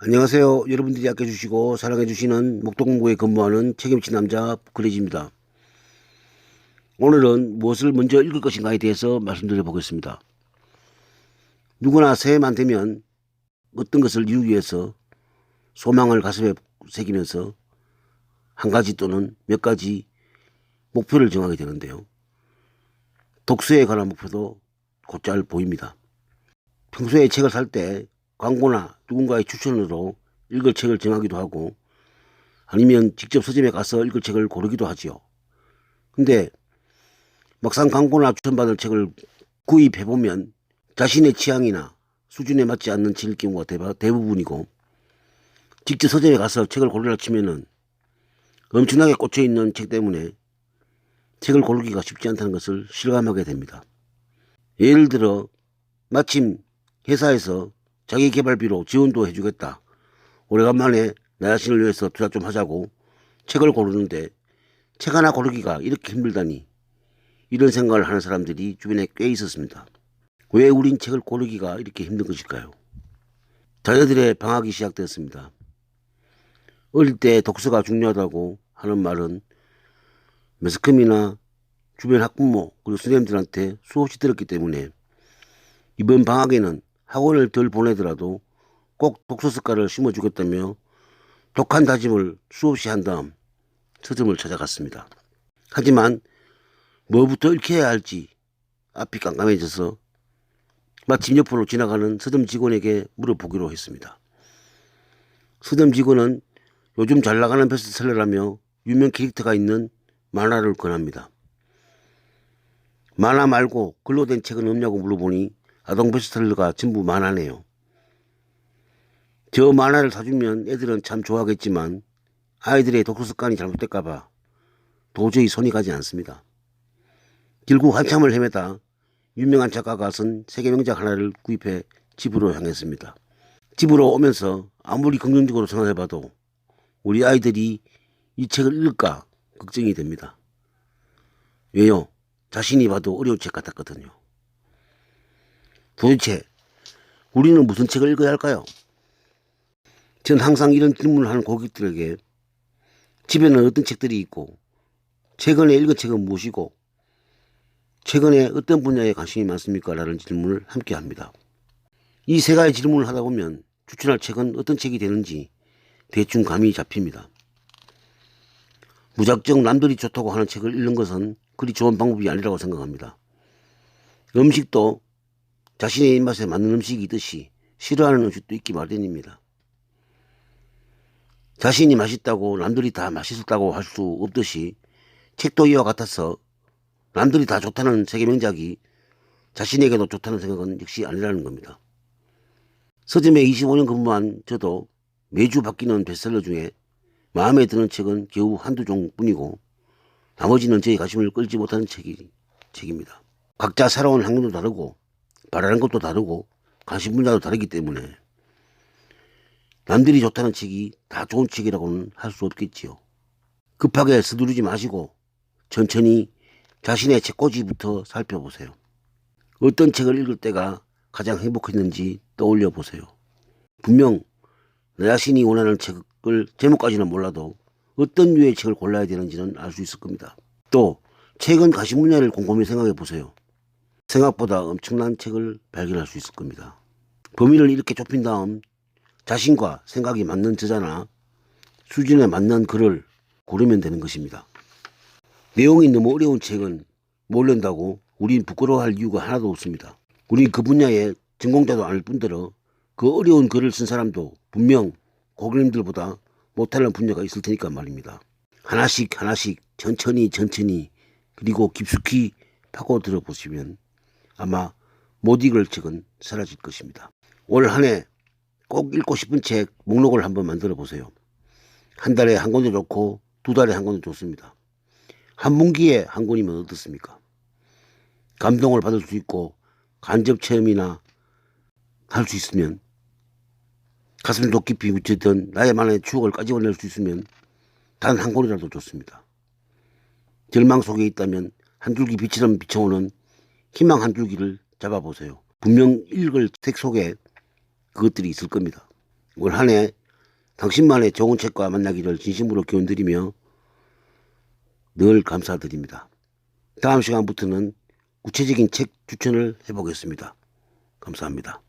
안녕하세요. 여러분들이 아껴주시고 사랑해주시는 목동공고에 근무하는 책임진 남자 그레이지입니다. 오늘은 무엇을 먼저 읽을 것인가에 대해서 말씀드려 보겠습니다. 누구나 새해만 되면 어떤 것을 이루기 위해서 소망을 가슴에 새기면서 한 가지 또는 몇 가지 목표를 정하게 되는데요. 독서에 관한 목표도 곧잘 보입니다. 평소에 책을 살 때 광고나 누군가의 추천으로 읽을 책을 정하기도 하고 아니면 직접 서점에 가서 읽을 책을 고르기도 하지요. 근데 막상 광고나 추천받은 책을 구입해보면 자신의 취향이나 수준에 맞지 않는 책일 경우가 대부분이고, 직접 서점에 가서 책을 고르려 치면은 엄청나게 꽂혀있는 책 때문에 책을 고르기가 쉽지 않다는 것을 실감하게 됩니다. 예를 들어 마침 회사에서 자기계발비로 지원도 해주겠다, 오래간만에 나 자신을 위해서 투자 좀 하자고 책을 고르는데 책 하나 고르기가 이렇게 힘들다니, 이런 생각을 하는 사람들이 주변에 꽤 있었습니다. 왜 우린 책을 고르기가 이렇게 힘든 것일까요? 자녀들의 방학이 시작되었습니다. 어릴 때 독서가 중요하다고 하는 말은 매스컴이나 주변 학부모 그리고 선생님들한테 수없이 들었기 때문에 이번 방학에는 학원을 덜 보내더라도 꼭 독서 습관을 심어주겠다며 독한 다짐을 수없이 한 다음 서점을 찾아갔습니다. 하지만 뭐부터 읽혀야 할지 앞이 깜깜해져서 마침 옆으로 지나가는 서점 직원에게 물어보기로 했습니다. 서점 직원은 요즘 잘 나가는 베스트셀러라며 유명 캐릭터가 있는 만화를 권합니다. 만화 말고 글로 된 책은 없냐고 물어보니 아동 베스트셀러가 전부 만화네요. 저 만화를 사주면 애들은 참 좋아하겠지만 아이들의 독서 습관이 잘못될까봐 도저히 손이 가지 않습니다. 결국 한참을 헤매다 유명한 작가가 쓴 세계 명작 하나를 구입해 집으로 향했습니다. 집으로 오면서 아무리 긍정적으로 생각해봐도 우리 아이들이 이 책을 읽을까 걱정이 됩니다. 왜요? 자신이 봐도 어려운 책 같았거든요. 도대체 우리는 무슨 책을 읽어야 할까요? 전 항상 이런 질문을 하는 고객들에게 집에는 어떤 책들이 있고, 최근에 읽은 책은 무엇이고, 최근에 어떤 분야에 관심이 많습니까? 라는 질문을 함께 합니다. 이 세 가지 질문을 하다 보면 추천할 책은 어떤 책이 되는지 대충 감이 잡힙니다. 무작정 남들이 좋다고 하는 책을 읽는 것은 그리 좋은 방법이 아니라고 생각합니다. 음식도 자신의 입맛에 맞는 음식이 있듯이 싫어하는 음식도 있기 마련입니다. 자신이 맛있다고 남들이 다 맛있었다고 할 수 없듯이 책도 이와 같아서 남들이 다 좋다는 세계 명작이 자신에게도 좋다는 생각은 역시 아니라는 겁니다. 서점에 25년 근무한 저도 매주 바뀌는 베스트셀러 중에 마음에 드는 책은 겨우 한두 종뿐이고 나머지는 저의 관심을 끌지 못하는 책입니다. 각자 살아온 환경도 다르고 바라는 것도 다르고 관심 분야도 다르기 때문에 남들이 좋다는 책이 다 좋은 책이라고는 할 수 없겠지요. 급하게 서두르지 마시고 천천히 자신의 책꽂이부터 살펴보세요. 어떤 책을 읽을 때가 가장 행복했는지 떠올려 보세요. 분명 내 자신이 원하는 책을 제목까지는 몰라도 어떤 류의 책을 골라야 되는지는 알 수 있을 겁니다. 또 최근 관심 분야를 곰곰이 생각해 보세요. 생각보다 엄청난 책을 발견할 수 있을 겁니다. 범위를 이렇게 좁힌 다음 자신과 생각이 맞는 저자나 수준에 맞는 글을 고르면 되는 것입니다. 내용이 너무 어려운 책은 모른다고 우린 부끄러워할 이유가 하나도 없습니다. 우린 그 분야의 전공자도 아닐 뿐더러 그 어려운 글을 쓴 사람도 분명 고객님들보다 못하는 분야가 있을 테니까 말입니다. 하나씩 천천히 그리고 깊숙이 파고들어 보시면 아마 못 읽을 책은 사라질 것입니다. 올 한 해 꼭 읽고 싶은 책 목록을 한번 만들어 보세요. 한 달에 한 권도 좋고 두 달에 한 권도 좋습니다. 한 분기에 한 권이면 어떻습니까? 감동을 받을 수 있고 간접 체험이나 할 수 있으면, 가슴도 깊이 묻히던 나의만의 추억을 까집어낼 수 있으면 단 한 권이라도 좋습니다. 절망 속에 있다면 한 줄기 빛처럼 비춰오는 희망 한 줄기를 잡아보세요. 분명 읽을 책 속에 그것들이 있을 겁니다. 올 한 해 당신만의 좋은 책과 만나기를 진심으로 기원드리며 늘 감사드립니다. 다음 시간부터는 구체적인 책 추천을 해보겠습니다. 감사합니다.